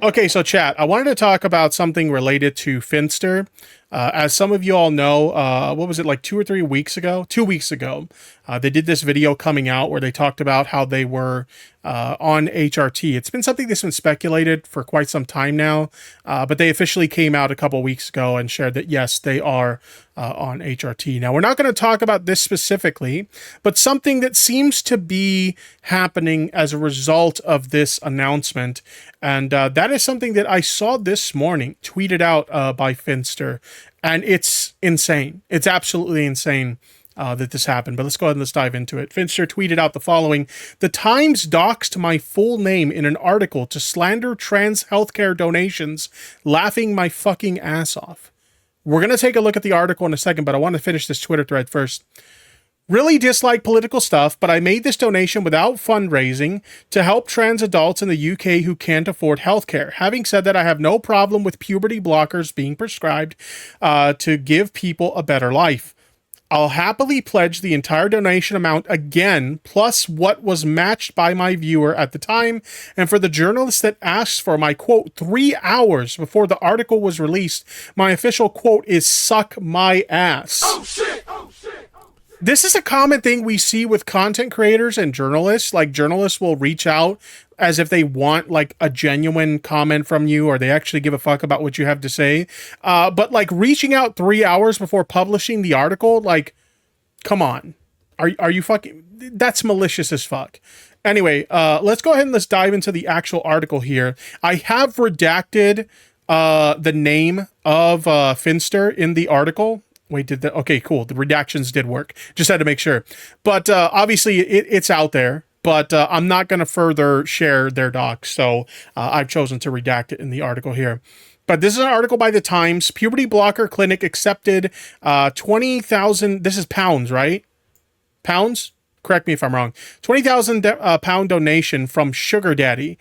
Okay, so chat, I wanted to talk about something related to Finster. As some of you all know, what was it, like 2 or 3 weeks ago? 2 weeks ago, they did this video coming out where they talked about how they were on HRT. It's been something that's been speculated for quite some time now, but they officially came out a couple weeks ago and shared that, yes, they are on HRT. Now, we're not going to talk about this specifically, but something that seems to be happening as a result of this announcement, and that is something that I saw this morning tweeted out by Finster, and it's insane. It's absolutely insane that this happened, but let's go ahead and let's dive into it. Finster tweeted out the following: "The Times doxed my full name in an article to slander trans healthcare donations, laughing my fucking ass off." We're going to take a look at the article in a second, but I want to finish this Twitter thread first. "Really dislike political stuff, but I made this donation without fundraising to help trans adults in the UK who can't afford healthcare. Having said that, I have no problem with puberty blockers being prescribed to give people a better life. I'll happily pledge the entire donation amount again, plus what was matched by my viewer at the time. And for the journalist that asked for my quote 3 hours before the article was released, my official quote is suck my ass." Oh shit! Oh shit! This is a common thing we see with content creators and journalists. Like, journalists will reach out as if they want like a genuine comment from you, or they actually give a fuck about what you have to say. But like reaching out 3 hours before publishing the article, like, come on. Are you fucking, that's malicious as fuck. Anyway, let's go ahead and let's dive into the actual article here. I have redacted the name of Finster in the article. Wait, did that? Okay, cool. The redactions did work. Just had to make sure. But obviously it's out there, but I'm not going to further share their docs. So I've chosen to redact it in the article here. But this is an article by the Times. Puberty blocker clinic accepted 20,000. This is pounds, right? Pounds? Correct me if I'm wrong. 20,000 pound donation from Sugar Daddy.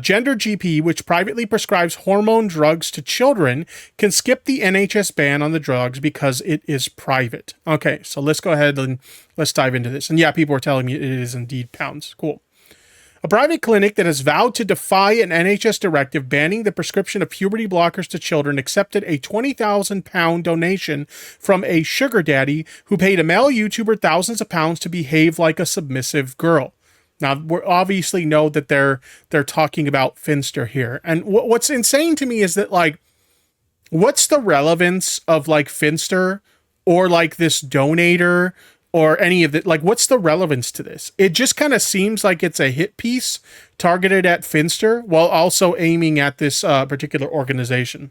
Gender GP, which privately prescribes hormone drugs to children, can skip the NHS ban on the drugs because it is private. Okay, so let's go ahead and let's dive into this. And yeah, people are telling me it is indeed pounds. Cool. "A private clinic that has vowed to defy an NHS directive banning the prescription of puberty blockers to children accepted a 20,000 pound donation from a sugar daddy who paid a male YouTuber thousands of pounds to behave like a submissive girl." Now, we obviously know that they're talking about Finster here. And what's insane to me is that, like, what's the relevance of like Finster or like this donator or any of it? Like, what's the relevance to this? It just kind of seems like it's a hit piece targeted at Finster while also aiming at this particular organization.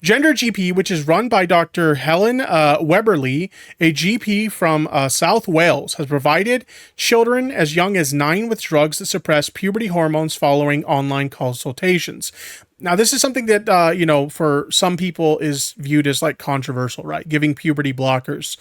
Gender GP, which is run by Dr. Helen Weberly, a GP from South Wales, has provided children as young as 9 with drugs that suppress puberty hormones following online consultations. Now, this is something that, you know, for some people is viewed as like controversial, right? Giving puberty blockers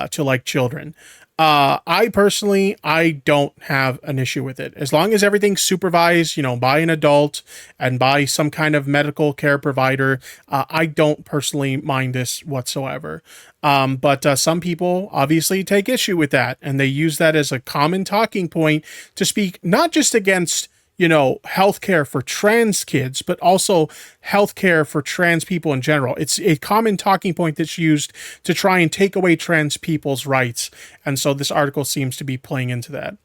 to like children. I personally, I don't have an issue with it. As long as everything's supervised, you know, by an adult and by some kind of medical care provider, I don't personally mind this whatsoever. But some people obviously take issue with that, and they use that as a common talking point to speak not just against, you know, healthcare for trans kids, but also healthcare for trans people in general. It's a common talking point that's used to try and take away trans people's rights. And so this article seems to be playing into that.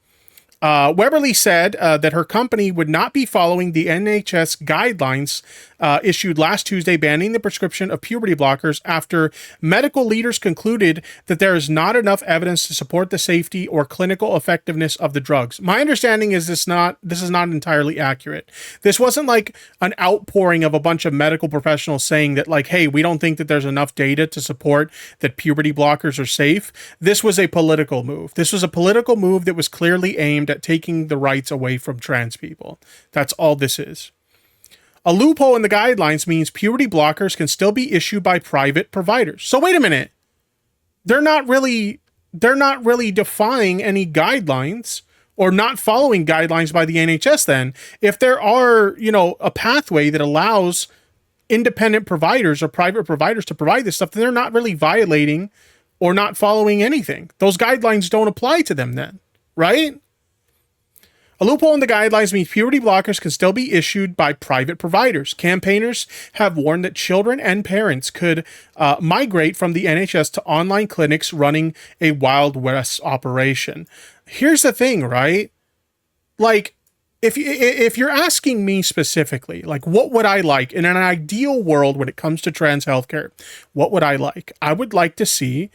Weberly said that her company would not be following the NHS guidelines issued last Tuesday banning the prescription of puberty blockers after medical leaders concluded that there is not enough evidence to support the safety or clinical effectiveness of the drugs. My understanding is this is not entirely accurate. This wasn't like an outpouring of a bunch of medical professionals saying that, like, hey, we don't think that there's enough data to support that puberty blockers are safe. This was a political move. This was a political move that was clearly aimed at taking the rights away from trans people. That's all this is. "A loophole in the guidelines means puberty blockers can still be issued by private providers." So wait a minute. They're not really defying any guidelines or not following guidelines by the NHS then. If there are, you know, a pathway that allows independent providers or private providers to provide this stuff, then they're not really violating or not following anything. Those guidelines don't apply to them then, right? A loophole in the guidelines means puberty blockers can still be issued by private providers. Campaigners have warned that children and parents could migrate from the NHS to online clinics running a Wild West operation. Here's the thing, right? Like, if you're asking me specifically, like, what would I like in an ideal world when it comes to trans healthcare? What would I like? I would like to see,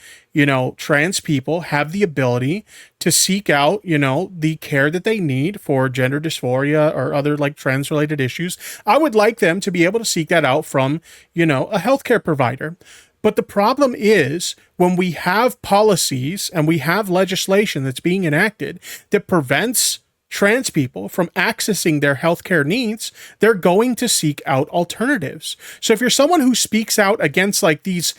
trans people have the ability to seek out, the care that they need for gender dysphoria or other like trans related issues. I would like them to be able to seek that out from, a healthcare provider. But the problem is when we have policies and we have legislation that's being enacted that prevents trans people from accessing their healthcare needs, they're going to seek out alternatives. So if you're someone who speaks out against like these,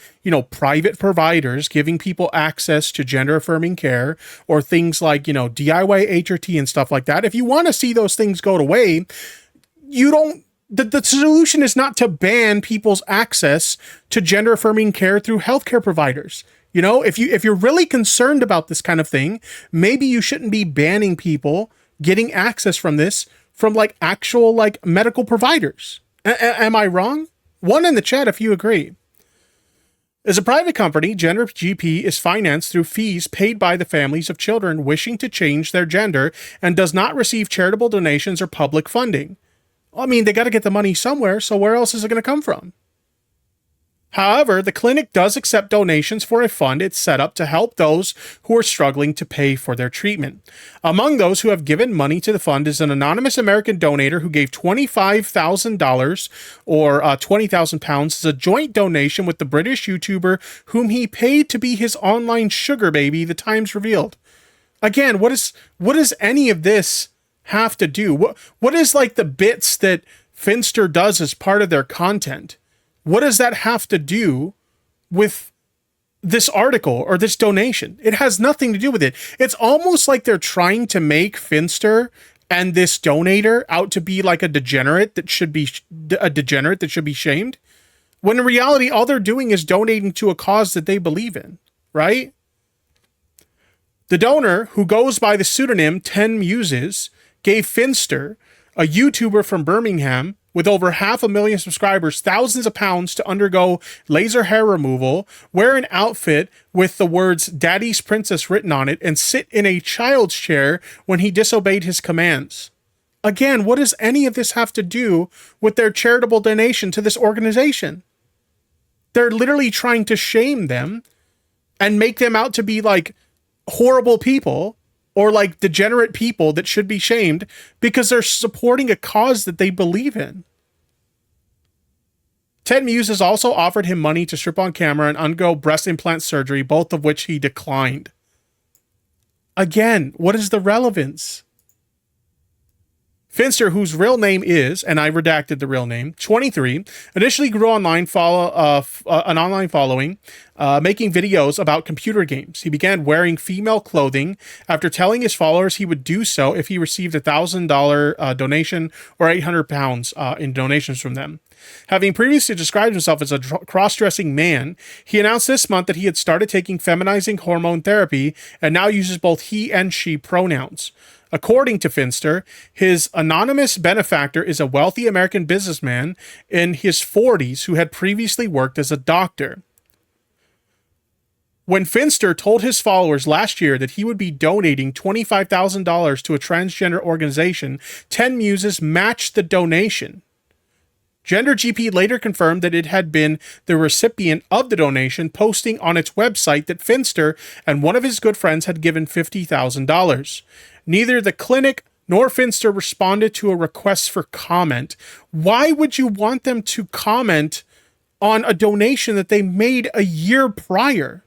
private providers giving people access to gender affirming care or things like, DIY HRT and stuff like that, if you want to see those things go away, the solution is not to ban people's access to gender affirming care through healthcare providers. If you're really concerned about this kind of thing, maybe you shouldn't be banning people getting access from like actual like medical providers. Am I wrong? One in the chat if you agree. As a private company, Gender GP is financed through fees paid by the families of children wishing to change their gender and does not receive charitable donations or public funding. I mean, they got to get the money somewhere, so where else is it going to come from? However, the clinic does accept donations for a fund it's set up to help those who are struggling to pay for their treatment. Among those who have given money to the fund is an anonymous American donator who gave $25,000 or 20,000 pounds as a joint donation with the British YouTuber whom he paid to be his online sugar baby, the Times revealed. Again, what does any of this have to do? What is like the bits that Finster does as part of their content? What does that have to do with this article or this donation? It has nothing to do with it. It's almost like they're trying to make Finster and this donator out to be like a degenerate that should be shamed, when in reality, all they're doing is donating to a cause that they believe in, right? The donor, who goes by the pseudonym 10 Muses, gave Finster, a YouTuber from Birmingham, with over 500,000 subscribers, thousands of pounds to undergo laser hair removal, wear an outfit with the words Daddy's Princess written on it, and sit in a child's chair when he disobeyed his commands. Again, what does any of this have to do with their charitable donation to this organization? They're literally trying to shame them and make them out to be like horrible people or like degenerate people that should be shamed because they're supporting a cause that they believe in. 10 Muses also offered him money to strip on camera and undergo breast implant surgery, both of which he declined. Again, what is the relevance? Finster, whose real name is, and I redacted the real name, 23, initially grew an online following, making videos about computer games. He began wearing female clothing after telling his followers he would do so if he received a $1,000 donation or 800 pounds in donations from them. Having previously described himself as a cross-dressing man, he announced this month that he had started taking feminizing hormone therapy and now uses both he and she pronouns. According to Finster, his anonymous benefactor is a wealthy American businessman in his 40s who had previously worked as a doctor. When Finster told his followers last year that he would be donating $25,000 to a transgender organization, 10 Muses matched the donation. Gender GP later confirmed that it had been the recipient of the donation, posting on its website that Finster and one of his good friends had given $50,000. Neither the clinic nor Finster responded to a request for comment. Why would you want them to comment on a donation that they made a year prior?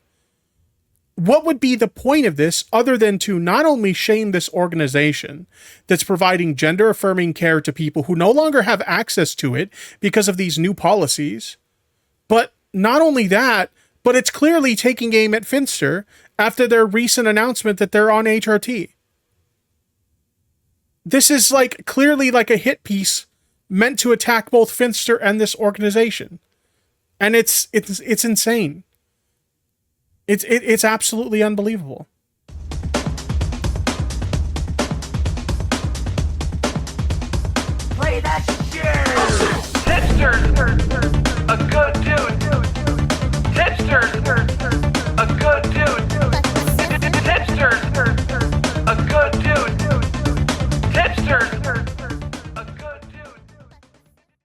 What would be the point of this other than to not only shame this organization that's providing gender affirming care to people who no longer have access to it because of these new policies, but not only that, but it's clearly taking aim at Finster after their recent announcement that they're on HRT. This is like clearly like a hit piece meant to attack both Finster and this organization. And it's insane. It's absolutely unbelievable.